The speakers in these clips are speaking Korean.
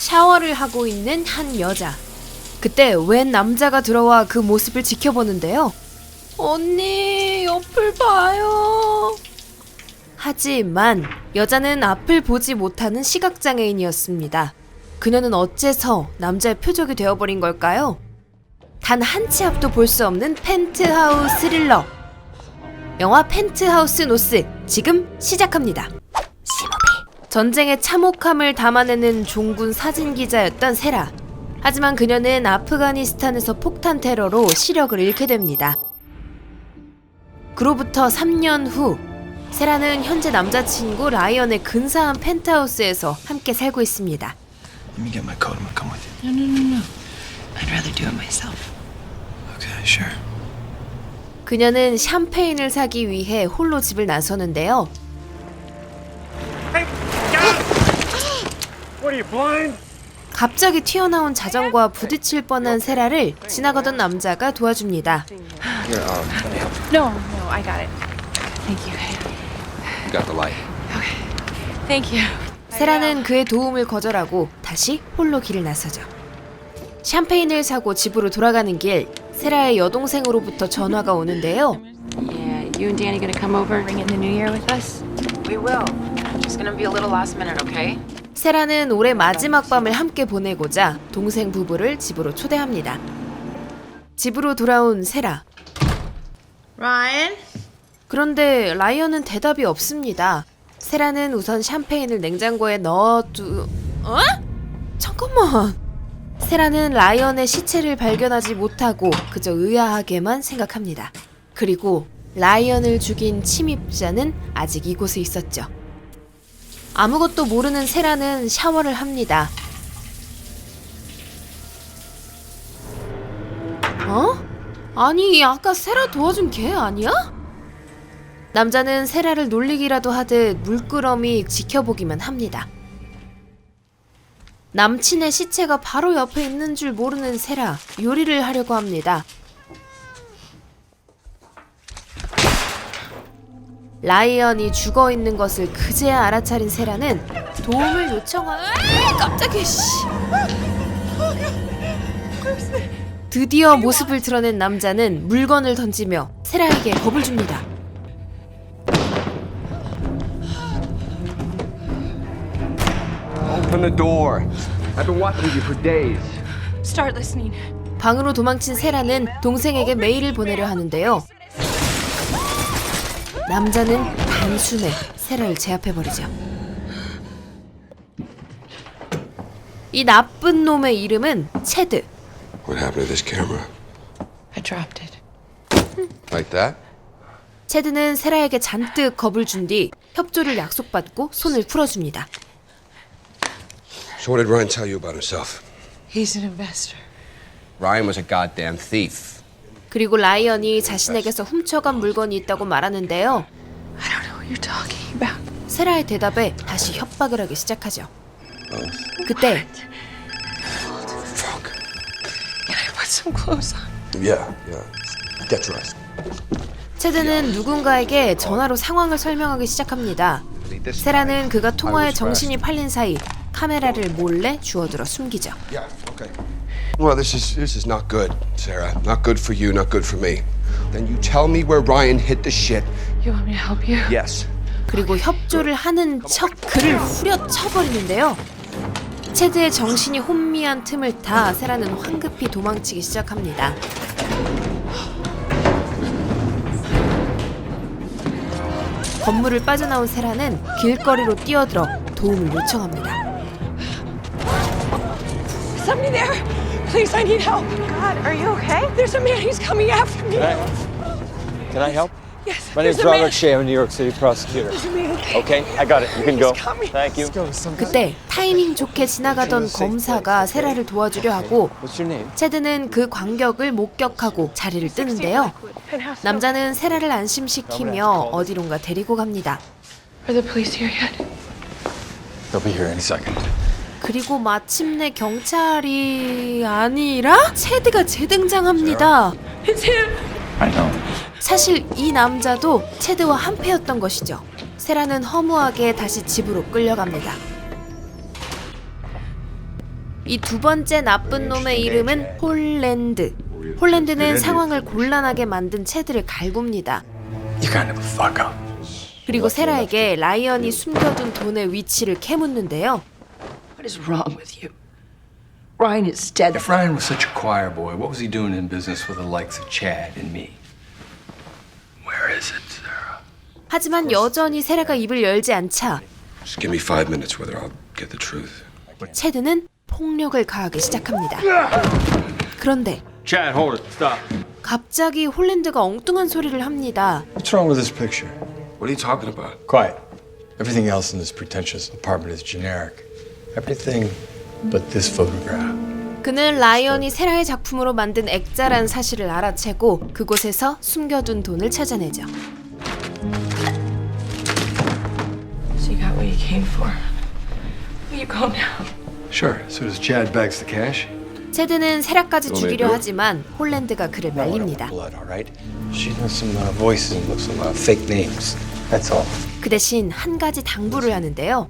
샤워를 하고 있는 한 여자. 그때 웬 남자가 들어와 그 모습을 지켜보는데요. 언니, 옆을 봐요. 하지만 여자는 앞을 보지 못하는 시각장애인이었습니다. 그녀는 어째서 남자의 표적이 되어버린 걸까요? 단 한 치 앞도 볼 수 없는 펜트하우스 스릴러. 영화 펜트하우스 노스 지금 시작합니다. 전쟁의 참혹함을 담아내는 종군 사진기자였던 세라. 하지만 그녀는 아프가니스탄에서 폭탄 테러로 시력을 잃게 됩니다. 그로부터 3년 후 세라는 현재 남자친구 라이언의 근사한 펜트하우스에서 함께 살고 있습니다. Let me get my coat. I'm gonna come with you. No. I'd rather do it myself. Okay, sure. 그녀는 샴페인을 사기 위해 홀로 집을 나서는데요. What are you blind? 갑자기 튀어나온 자전거와 부딪힐 뻔한 세라를 지나가던 남자가 도와줍니다. Here, let me help No, I got it. Thank you. you. You got the light. Thank you. 세라는 그의 도움을 거절하고 다시 홀로 길을 나서죠. 샴페인을 사고 집으로 돌아가는 길, 세라의 여동생으로부터 전화가 오는데요. Yeah, you and Danny gonna come over and ring in the new year with us? We will. Just gonna be a little last minute, okay? 세라는 올해 마지막 밤을 함께 보내고자 동생 부부를 집으로 초대합니다. 집으로 돌아온 세라. Ryan? 그런데 라이언은 대답이 없습니다. 세라는 우선 샴페인을 냉장고에 어? 잠깐만. 세라는 라이언의 시체를 발견하지 못하고 그저 의아하게만 생각합니다. 그리고 라이언을 죽인 침입자는 아직 이곳에 있었죠. 아무것도 모르는 세라는 샤워를 합니다. 어? 아니, 아까 세라 도와준 걔 아니야? 남자는 세라를 놀리기라도 하듯 물끄러미 지켜보기만 합니다. 남친의 시체가 바로 옆에 있는 줄 모르는 세라, 요리를 하려고 합니다. 라이언이 죽어있는 것을 그제야 알아차린 세라는 도움을 깜짝이야, 씨. 드디어 모습을 드러낸 남자는 물건을 던지며 세라에게 겁을 줍니다. Open the door. I've been watching you for days. Start listening. 방으로 도망친 세라는 동생에게 메일을 보내려 하는데요. 남자는 단숨에 세라를 제압해버리죠. 이 나쁜 놈의 이름은 체드. What happened to this camera? I dropped it. Like that? 체드는 세라에게 잔뜩 겁을 준 뒤 협조를 약속받고 손을 풀어줍니다. So what did Ryan tell you about himself? He's an investor. Ryan was a goddamn thief. 그리고 라이언이 자신에게서 훔쳐간 물건이 있다고 말하는데요. I don't know what you're talking about. 세라의 대답에 다시 협박을 하기 시작하죠. 그때 Fuck. Can I put some clothes on? Yeah. Get dressed. 체드는 누군가에게 전화로 상황을 설명하기 시작합니다. 세라는 그가 통화에 정신이 팔린 사이 카메라를 몰래 주워들어 숨기죠. Yeah. Okay. Well, this is not good, Sarah. Not good for you. Not good for me. Then you tell me where Ryan hid the shit. You want me to help you? Yes. 그리고 협조를 하는 척 그를 후려쳐버리는데요. 체드의 정신이 혼미한 틈을 타 세라는 황급히 도망치기 시작합니다. 건물을 빠져나온 세라는 길거리로 뛰어들어 도움을 요청합니다. Somebody there! Please, I need help. God, are you okay? There's a man. He's coming after me. Can I help? Yes. My name's there's a man. Robert Shea. I'm a New York City prosecutor. There's a man. Okay, I got it. You can go. He's coming. Thank you. 그때 타이밍 좋게 지나가던 검사가 세라를 도와주려 하고 What's your name? 체드는 그 광격을 목격하고 자리를 뜨는데요. 남자는 세라를 안심시키며 어디론가 데리고 갑니다. Are the police here yet? They'll be here any second. 그리고 마침내 경찰이 아니라 체드가 재등장합니다. It's him. I know. 사실 이 남자도 체드와 한패였던 것이죠. 세라는 허무하게 다시 집으로 끌려갑니다. 이 두 번째 나쁜 놈의 이름은 홀랜드. 홀랜드는 상황을 곤란하게 만든 채드를 갈굽니다. You kind of fuck up. 그리고 세라에게 라이언이 숨겨둔 돈의 위치를 캐묻는데요. What is wrong with you? Ryan is dead. If Ryan was such a choir boy, what was he doing in business with the likes of Chad and me? Where is it, Sarah? 하지만 여전히 세라가 입을 열지 않자 Just give me 5 minutes whether I'll get the truth. 채드는 폭력을 가하기 시작합니다. 그런데 Chad, hold it. Stop. 갑자기 홀랜드가 엉뚱한 소리를 합니다. What's wrong with this picture? What are you talking about? Quiet. Everything else in this pretentious apartment is generic. Everything but this photograph. 그는 라이언이 세라의 작품으로 만든 액자란 사실을 알아채고 그곳에서 숨겨둔 돈을 찾아내죠. So you got what you came for. Where you go now? Sure. So does Chad bags the cash? 채드는 세라까지 죽이려 하지만 홀랜드가 그를 말립니다. Blood, all right? She knows some voices and looks some fake names. That's all. 그 대신 한 가지 당부를 하는데요.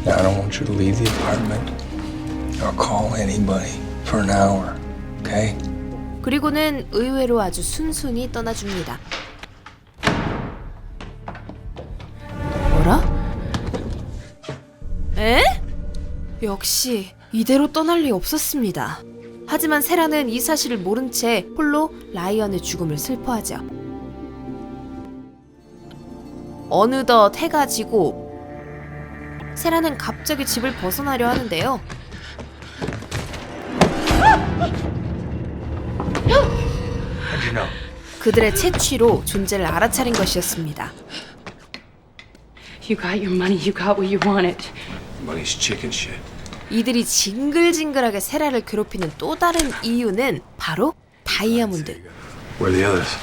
Now, I don't want you to leave the apartment or call anybody for an hour, okay? 그리고는 의외로 아주 순순히 떠나줍니다. 뭐라? 에? 역시 이대로 떠날 리 없었습니다. 하지만 세라는 이 사실을 모른 채 홀로 라이언의 죽음을 슬퍼하죠. 어느덧 해가 지고 세라는 갑자기 집을 벗어나려 하는데요. How'd you know? 그들의 채취로 존재를 알아차린 것이었습니다. You got your money. You got what you wanted. Money's chicken shit. 이들이 징글징글하게 세라를 괴롭히는 또 다른 이유는 바로 다이아몬드. Where are the others?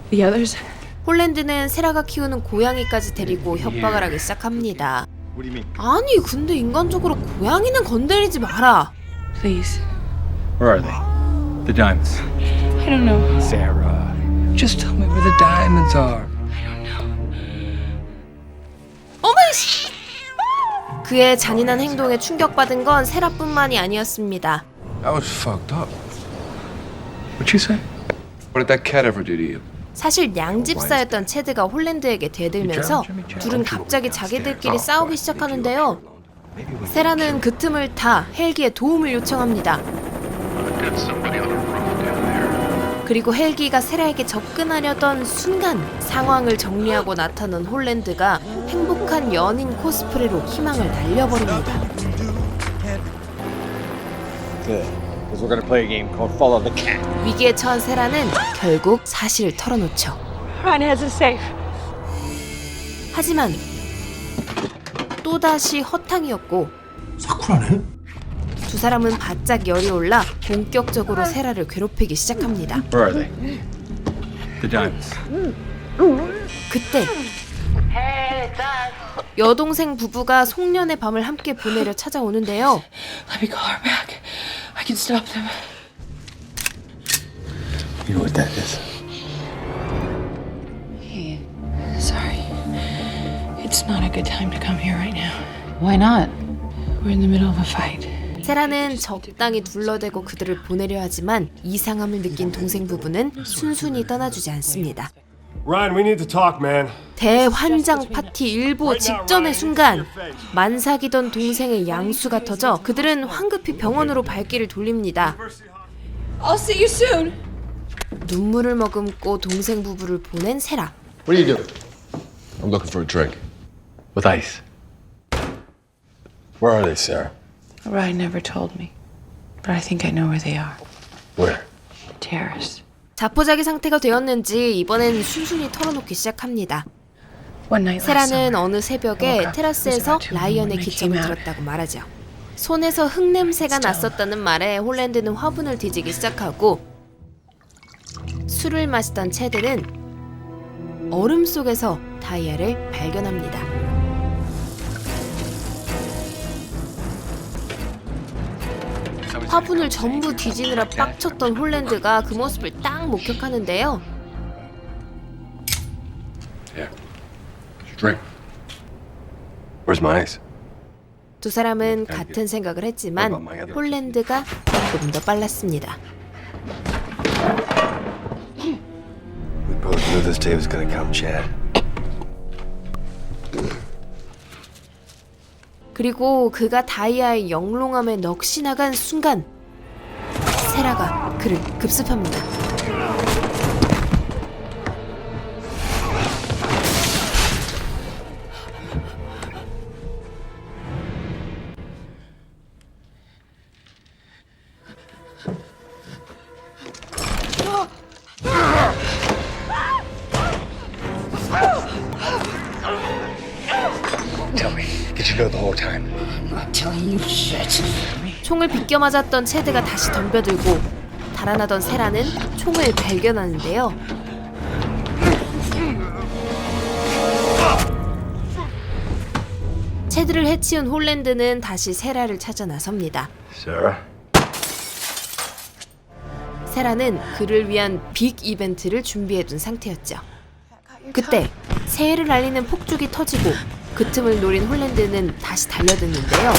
The others? 홀랜드는 세라가 키우는 고양이까지 데리고 협박을 하기 시작합니다. What do you mean? 아니 근데 인간적으로 고양이는 건드리지 마라. Please. Where are they? The diamonds. I don't know. Sarah, just tell me where the diamonds are. 어머씨! 그의 잔인한 행동에 충격받은 건 세라뿐만이 아니었습니다. That was fucked up. What'd you say? What did that cat ever do to you? 사실 양집사였던 채드가 홀랜드에게 대들면서 둘은 갑자기 자기들끼리 싸우기 시작하는데요. 세라는 그 틈을 타 헬기에 도움을 요청합니다. 그리고 헬기가 세라에게 접근하려던 순간 상황을 정리하고 나타난 홀랜드가 행복한 연인 코스프레로 희망을 날려버립니다. Good. Because we're gonna play a game called Follow the Cat. 위기에 처한 세라는 결국 사실을 털어놓죠. Ryan has a safe. 하지만 또다시 허탕이었고 사쿠라네? 두 사람은 바짝 열이 올라 본격적으로 세라를 괴롭히기 시작합니다. Where are they? The diamonds. 그때 여동생 부부가 송년의 밤을 함께 보내려 찾아오는데요. Let me call her back. I can stop them. You know what that is? Hey, sorry. It's not a good time to come here right now. Why not? We're in the middle of a fight. 세라는 적당히 둘러대고 그들을 보내려 하지만 이상함을 느낀 동생 부부는 순순히 떠나주지 않습니다. Ryan, we need to talk, man. 대환장 파티 일보 직전의 순간 만삭이던 동생의 양수가 터져 그들은 황급히 병원으로 발길을 돌립니다. I'll see you soon. 눈물을 머금고 동생 부부를 보낸 세라. What are you doing? I'm looking for a drink. With ice. Where are they, Sarah? Ryan never told me, but I think I know where they are. Where? Terrace. 자포자기 상태가 되었는지 이번엔 순순히 털어놓기 시작합니다. One night last 세라는 summer, 어느 새벽에 테라스에서 라이언의 기점을 들었다고 말하죠. 손에서 흙냄새가 났었다는 말에 홀랜드는 화분을 뒤지기 시작하고 술을 마시던 채드는 얼음 속에서 다이아를 발견합니다. 화분을 전부 뒤지느라 빡쳤던 홀랜드가 그 모습을 딱 목격하는데요. Yeah. Drink. Where's my ice? 두 사람은 같은 생각을 했지만 홀랜드가 조금 더 빨랐습니다. We both knew this day was gonna come, Chad. 그리고 그가 다이아의 영롱함에 넋이 나간 순간 세라가 그를 급습합니다. Tell me, did you know the whole time? 총을 비껴 맞았던 체드가 다시 덤벼들고 달아나던 세라는 총을 발견하는데요. 체드를 해치운 홀랜드는 다시 세라를 찾아 나섭니다. Sarah? 세라는 그를 위한 빅 이벤트를 준비해둔 상태였죠. 그때 새해를 알리는 폭죽이 터지고 그 틈을 노린 홀랜드는 다시 달려드는데요.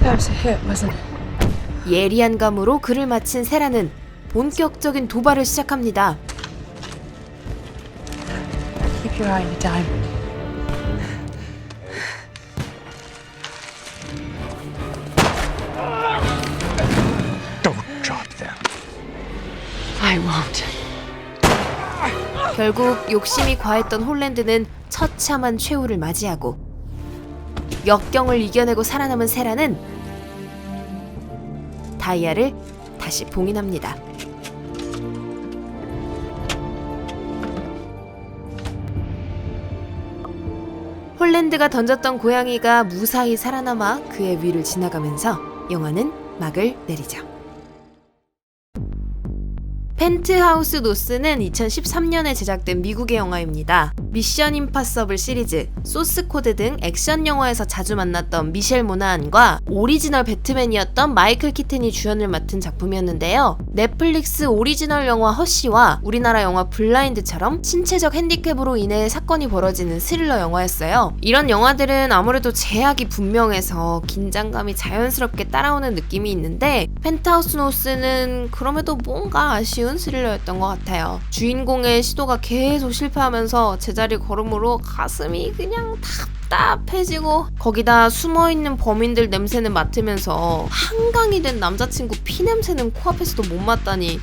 That was a hit, wasn't it? 예리한 감으로 그를 마친 세라는 본격적인 도발을 시작합니다. Keep your eye on the dime. Don't drop them. I won't. 결국 욕심이 과했던 홀랜드는 처참한 최후를 맞이하고 역경을 이겨내고 살아남은 세라는 다이아를 다시 봉인합니다. 홀랜드가 던졌던 고양이가 무사히 살아남아 그의 위를 지나가면서 영화는 막을 내리죠. 펜트하우스 노스는 2013년에 제작된 미국의 영화입니다. 미션 임파서블 시리즈, 소스 코드 등 액션 영화에서 자주 만났던 미셸 모나한과 오리지널 배트맨이었던 마이클 키튼이 주연을 맡은 작품이었는데요. 넷플릭스 오리지널 영화 허쉬와 우리나라 영화 블라인드처럼 신체적 핸디캡으로 인해 사건이 벌어지는 스릴러 영화였어요. 이런 영화들은 아무래도 제약이 분명해서 긴장감이 자연스럽게 따라오는 느낌이 있는데 펜트하우스 노스는 그럼에도 뭔가 아쉬운 스릴러였던 것 같아요. 주인공의 시도가 계속 실패하면서 제자리 걸음으로 가슴이 그냥 답답해지고 거기다 숨어있는 범인들 냄새는 맡으면서 한강이 된 남자친구 피 냄새는 코앞에서도 못 맡다니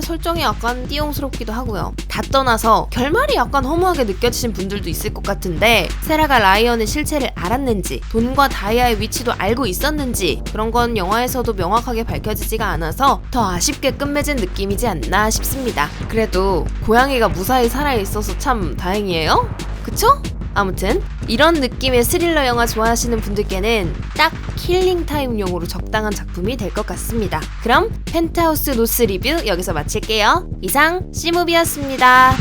설정이 약간 띠용스럽기도 하고요. 다 떠나서 결말이 약간 허무하게 느껴지신 분들도 있을 것 같은데 세라가 라이언의 실체를 알았는지 돈과 다이아의 위치도 알고 있었는지 그런 건 영화에서도 명확하게 밝혀지지가 않아서 더 아쉽게 끝맺은 느낌이지 않나 싶습니다. 그래도 고양이가 무사히 살아있어서 참 다행이에요? 그쵸? 아무튼 이런 느낌의 스릴러 영화 좋아하시는 분들께는 딱 킬링타임용으로 적당한 작품이 될 것 같습니다. 그럼 펜트하우스 노스 리뷰 여기서 마칠게요. 이상 C무비였습니다.